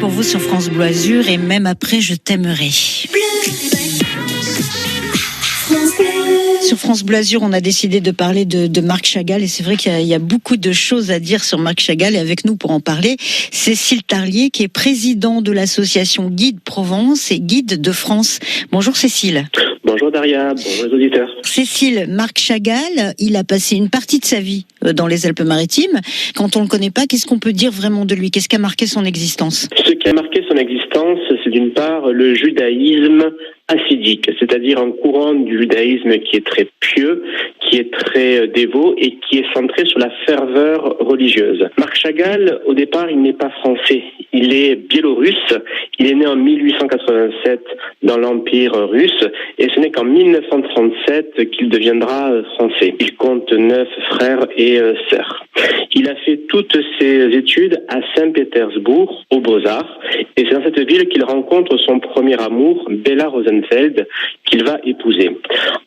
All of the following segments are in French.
pour vous sur France Bleu Azur et même après je t'aimerai. Sur France Bleu Azur, on a décidé de parler de Marc Chagall et c'est vrai qu'il y a beaucoup de choses à dire sur Marc Chagall et avec nous pour en parler, Cécile Tarlier qui est président de l'association Guide Provence et Guide de France. Bonjour Cécile. Bonjour Daria, bonjour les auditeurs. Cécile, Marc Chagall, il a passé une partie de sa vie dans les Alpes-Maritimes. Quand on le connaît pas, qu'est-ce qu'on peut dire vraiment de lui? Qu'est-ce qui a marqué son existence? Ce qui a marqué son existence, c'est d'une part le judaïsme hassidique, c'est-à-dire un courant du judaïsme qui est très pieux, qui est très dévot et qui est centré sur la ferveur religieuse. Marc Chagall, au départ, il n'est pas français, il est biélorusse, il est né en 1887 dans l'Empire russe et ce n'est qu'en 1937 qu'il deviendra français. Il compte 9 frères et sœurs. Il a fait toutes ses études à Saint-Pétersbourg, aux Beaux-Arts, et c'est dans cette ville qu'il rencontre son premier amour, Bella Rosenfeld, qu'il va épouser.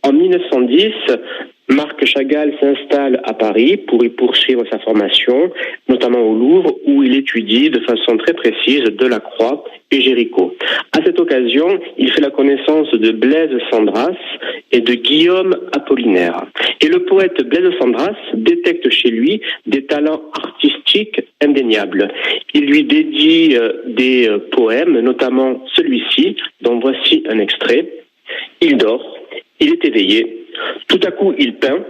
En 1910, Marc Chagall s'installe à Paris pour y poursuivre sa formation, notamment au Louvre, où il étudie de façon très précise Delacroix et Géricault. À cette occasion, il fait la connaissance de Blaise Cendrasse et de Guillaume Apollinaire. Et le poète Blaise Cendrasse détecte chez lui des talents artistiques indéniables. Il lui dédie des poèmes, notamment celui-ci, dont voici un extrait. Il dort, il est éveillé. Tout à coup, il peint,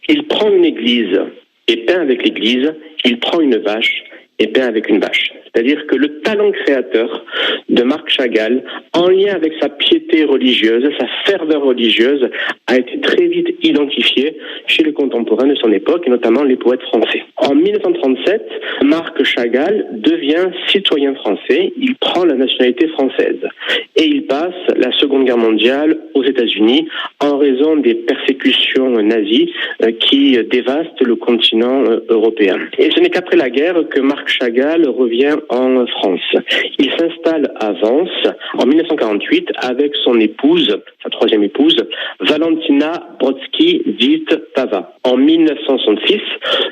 il prend une église et peint avec l'église, il prend une vache et peint avec une vache. C'est-à-dire que le talent créateur de Marc Chagall, en lien avec sa piété religieuse, sa ferveur religieuse, a été très vite identifié chez les contemporains de son époque, et notamment les poètes français. En 1937, Marc Chagall devient citoyen français, il prend la nationalité française et il passe la Seconde Guerre mondiale aux États-Unis en raison des persécutions nazies qui dévastent le continent européen. Et ce n'est qu'après la guerre que Marc Chagall revient en France. Il s'installe à Vence en 1948 avec son épouse, sa troisième épouse, Valentina Brodsky, dite Pava. En 1966,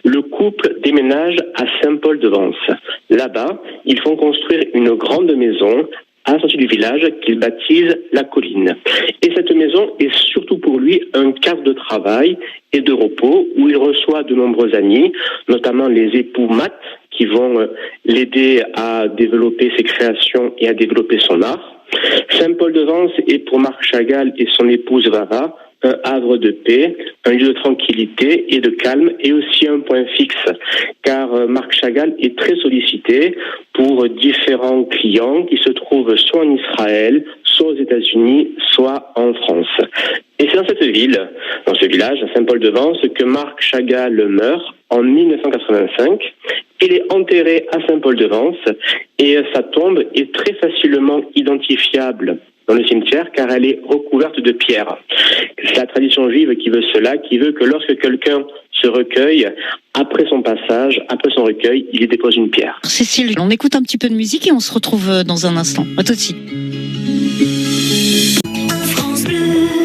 le couple déménage à Saint-Paul-de-Vence. Là-bas, ils font construire une grande maison à la sortie du village qu'il baptise La Colline. Et cette maison est surtout pour lui un cadre de travail et de repos où il reçoit de nombreux amis, notamment les époux Matt, qui vont l'aider à développer ses créations et à développer son art. Saint-Paul-de-Vence est pour Marc Chagall et son épouse Vava un havre de paix, un lieu de tranquillité et de calme, et aussi un point fixe, car Marc Chagall est très sollicité pour différents clients qui se trouvent soit en Israël, soit aux États-Unis, soit en France. Et c'est dans cette ville, dans ce village, à Saint-Paul-de-Vence, que Marc Chagall meurt en 1985. Il est enterré à Saint-Paul-de-Vence et sa tombe est très facilement identifiable dans le cimetière car elle est recouverte de pierres. C'est la tradition juive qui veut cela, qui veut que lorsque quelqu'un se recueille, après son passage, après son recueil, il y dépose une pierre. Cécile, on écoute un petit peu de musique et on se retrouve dans un instant. À tout de suite.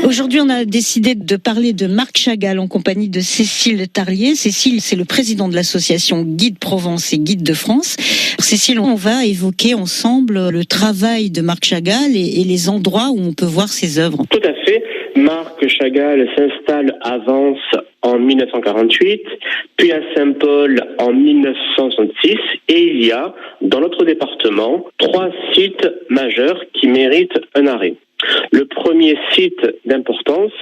Aujourd'hui, on a décidé de parler de Marc Chagall en compagnie de Cécile Tarlier. Cécile, c'est le président de l'association Guide Provence et Guide de France. Cécile, on va évoquer ensemble le travail de Marc Chagall et les endroits où on peut voir ses œuvres. Tout à fait. Marc Chagall s'installe à Vence en 1948, puis à Saint-Paul en 1966, et il y a, dans notre département, 3 sites majeurs qui méritent un arrêt. Le premier site d'importance,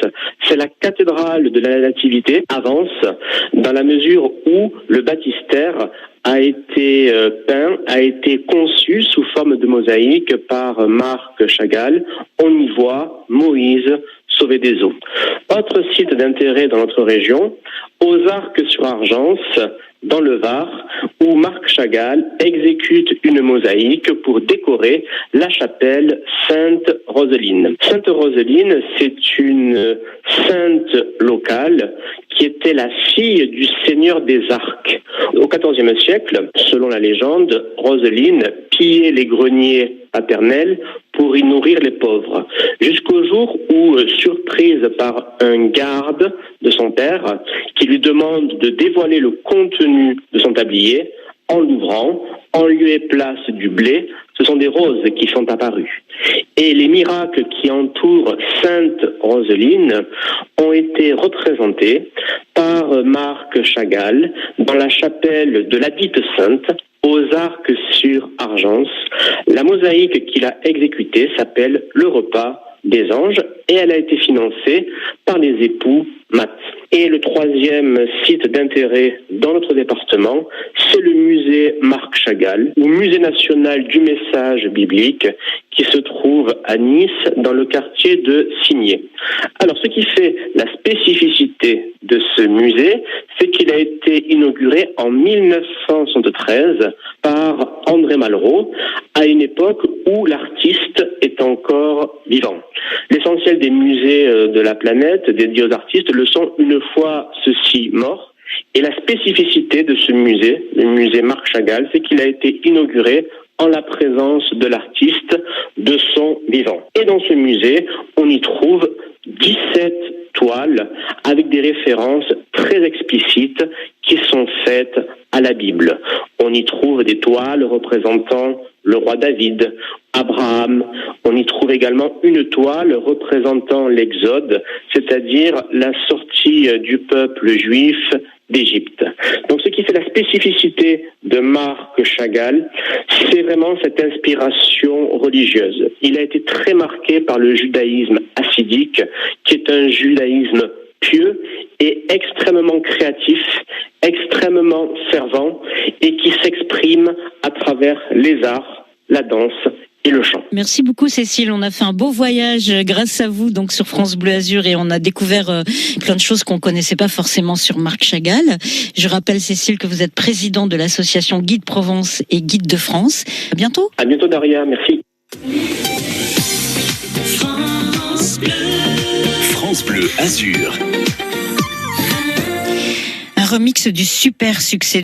c'est la cathédrale de la Nativité à Vence, dans la mesure où le baptistère a été peint, a été conçu sous forme de mosaïque par Marc Chagall. On y voit Moïse sauvé des eaux. Autre site d'intérêt dans notre région, aux Arcs-sur-Argence, dans le Var, où Marc Chagall exécute une mosaïque pour décorer la chapelle Sainte-Roseline. Sainte-Roseline, c'est une sainte locale qui était la fille du seigneur des Arcs. Au XIVe siècle, selon la légende, Roseline pillait les greniers paternels pour y nourrir les pauvres. Jusqu'au jour où, surprise par un garde de son père, qui lui demande de dévoiler le contenu de son tablier, en l'ouvrant, en lieu et place du blé, ce sont des roses qui sont apparues. Et les miracles qui entourent Sainte Roseline ont été représentés par Marc Chagall dans la chapelle de ladite sainte, aux Arcs sur Argence. La mosaïque qu'il a exécutée s'appelle Le Repas des Anges et elle a été financée par les époux Matt. Et le troisième site d'intérêt dans notre département, c'est le musée Marc Chagall, ou musée national du message biblique, qui se trouve à Nice, dans le quartier de Cigné. Alors, ce qui fait la spécificité de ce musée, c'est qu'il a été inauguré en 1973 par André Malraux, à une époque où l'artiste est encore vivant. L'essentiel des musées de la planète dédiés aux artistes le sont une fois ceux-ci morts. Et la spécificité de ce musée, le musée Marc Chagall, c'est qu'il a été inauguré en la présence de l'artiste de son vivant. Et dans ce musée, on y trouve 17 toiles avec des références très explicites qui sont faites à la Bible. On y trouve des toiles représentant le roi David, Abraham. On y trouve également une toile représentant l'Exode, c'est-à-dire la sortie du peuple juif d'Égypte. Donc ce qui fait la spécificité de Marc Chagall, c'est vraiment cette inspiration religieuse. Il a été très marqué par le judaïsme hassidique, qui est un judaïsme pieux et extrêmement créatif, extrêmement fervent et qui s'exprime à travers les arts, la danse et le chant. Merci beaucoup Cécile, on a fait un beau voyage grâce à vous donc sur France Bleu Azur et on a découvert plein de choses qu'on connaissait pas forcément sur Marc Chagall. Je rappelle Cécile que vous êtes présidente de l'association Guide Provence et Guide de France. À bientôt. À bientôt Daria, merci. France Bleu Azur. Un remix du super succès